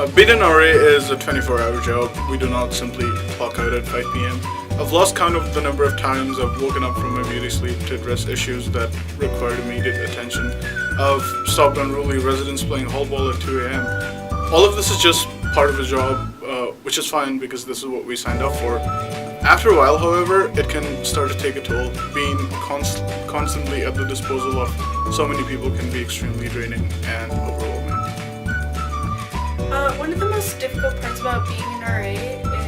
Being an RA is a 24-hour job. We do not simply clock out at 5 p.m. I've lost count of the number of times I've woken up from my beauty sleep to address issues that required immediate attention. I've stopped unruly residents playing hall ball at 2 a.m. All of this is just part of the job, which is fine because this is what we signed up for. After a while, however, it can start to take a toll. Being constantly at the disposal of so many people can be extremely draining and overwhelming. One of the most difficult parts about being an RA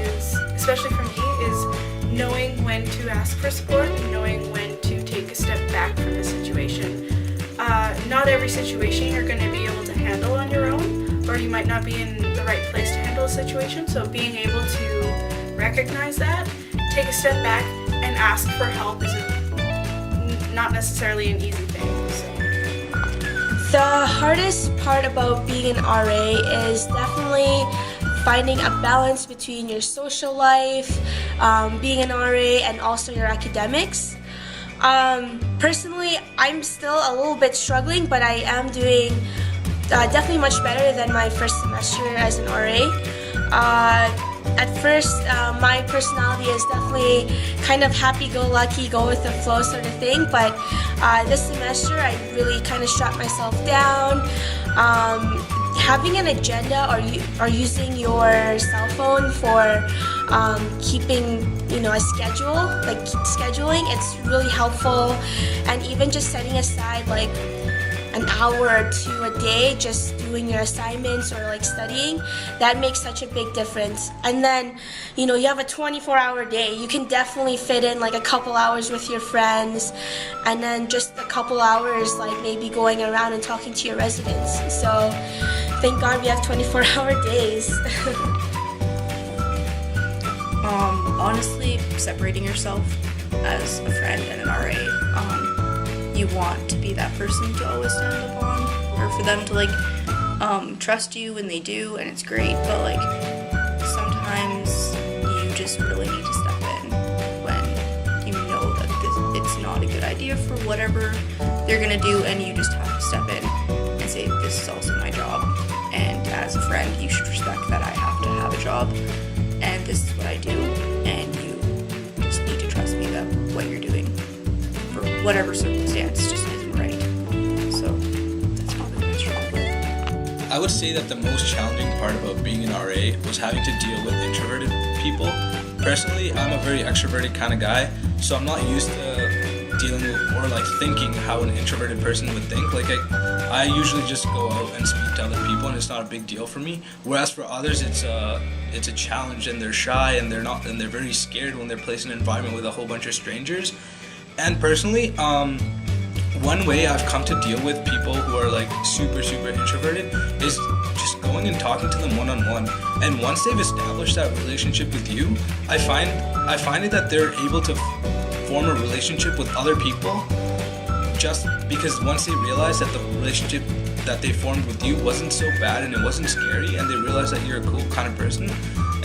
is, especially for me, is knowing when to ask for support and knowing when to take a step back from the situation. Not every situation you're going to be able to handle on your own, or you might not be in the right place to handle a situation, so being able to recognize that, take a step back, and ask for help is not necessarily an easy thing. So. The hardest part about being an RA is definitely finding a balance between your social life, being an RA, and also your academics. Personally, I'm still a little bit struggling, but I am doing definitely much better than my first semester as an RA. At first, my personality is definitely kind of happy-go-lucky, go-with-the-flow sort of thing, but this semester I really kind of strapped myself down. Having an agenda or using your cell phone for keeping, a schedule, like scheduling, it's really helpful. And even just setting aside like an hour or two a day just doing your assignments or like studying, that makes such a big difference. And then, you have a 24-hour day. You can definitely fit in like a couple hours with your friends and then just a couple hours like maybe going around and talking to your residents. So thank God we have 24-hour days. Honestly, separating yourself as a friend and an RA, you want to be that person to always stand up on, or for them to trust you when they do, and it's great, but sometimes you just really need to step in when you know that it's not a good idea for whatever they're gonna do, and you just have to step in and say, this is also my job, and as a friend you should respect that I have to have a job, and this is what I do, and you just need to trust me that what you're doing for whatever circumstance just isn't right. So that's probably my strong point. I would say that the most challenging part about being an RA was having to deal with introverted people. Personally, I'm a very extroverted kind of guy, so I'm not used to dealing with or thinking how an introverted person would think. I usually just go out and speak to other people, and it's not a big deal for me. Whereas for others, it's a challenge, and they're shy, and they're very scared when they're placed in an environment with a whole bunch of strangers. And personally, one way I've come to deal with people who are super introverted is just going and talking to them one-on-one. And once they've established that relationship with you, I find it that they're able to form a relationship with other people, just because once they realize that the relationship that they formed with you wasn't so bad and it wasn't scary, and they realize that you're a cool kind of person.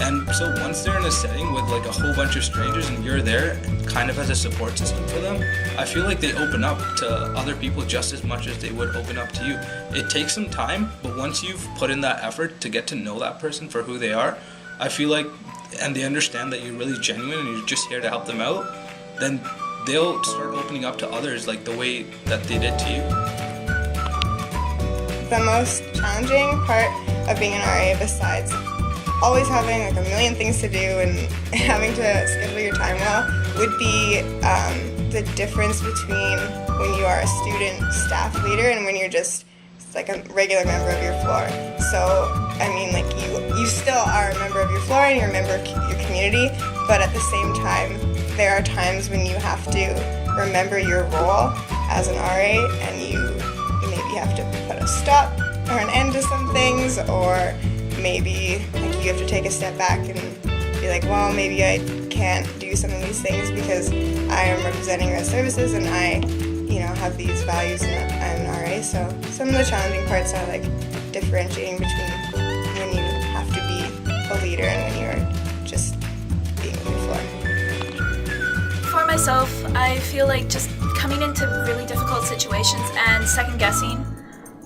And so once they're in a setting with a whole bunch of strangers and you're there kind of as a support system for them, I feel like they open up to other people just as much as they would open up to you. It takes some time, but once you've put in that effort to get to know that person for who they are, I feel like, and they understand that you're really genuine and you're just here to help them out, then they'll start opening up to others the way that they did to you. The most challenging part of being an RA, besides always having a million things to do and having to schedule your time well, would be the difference between when you are a student staff leader and when you're just a regular member of your floor. So, you still are a member of your floor and you're a member of your community, but at the same time, there are times when you have to remember your role as an RA, and you maybe have to put a stop or an end to some things, or maybe you have to take a step back and be well, maybe I can't do some of these things because I am representing Res Services and I, have these values and I'm an RA. So some of the challenging parts are differentiating between when you have to be a leader and when you're just being on your floor. For myself, I feel like just coming into really difficult situations and second guessing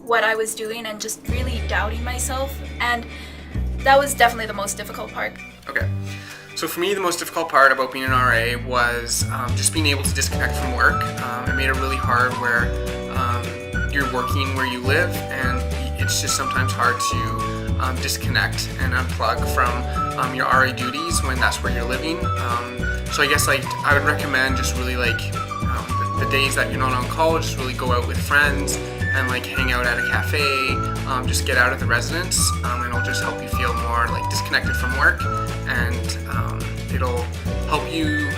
what I was doing and just really doubting myself. And that was definitely the most difficult part. Okay. So for me, the most difficult part about being an RA was just being able to disconnect from work. It made it really hard where you're working where you live, and it's just sometimes hard to disconnect and unplug from your RA duties when that's where you're living. So I guess like I would recommend just really like the days that you're not on call, just really go out with friends and like hang out at a cafe, just get out of the residence, and it'll just help you feel more like disconnected from work, and it'll help you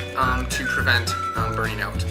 to prevent burning out.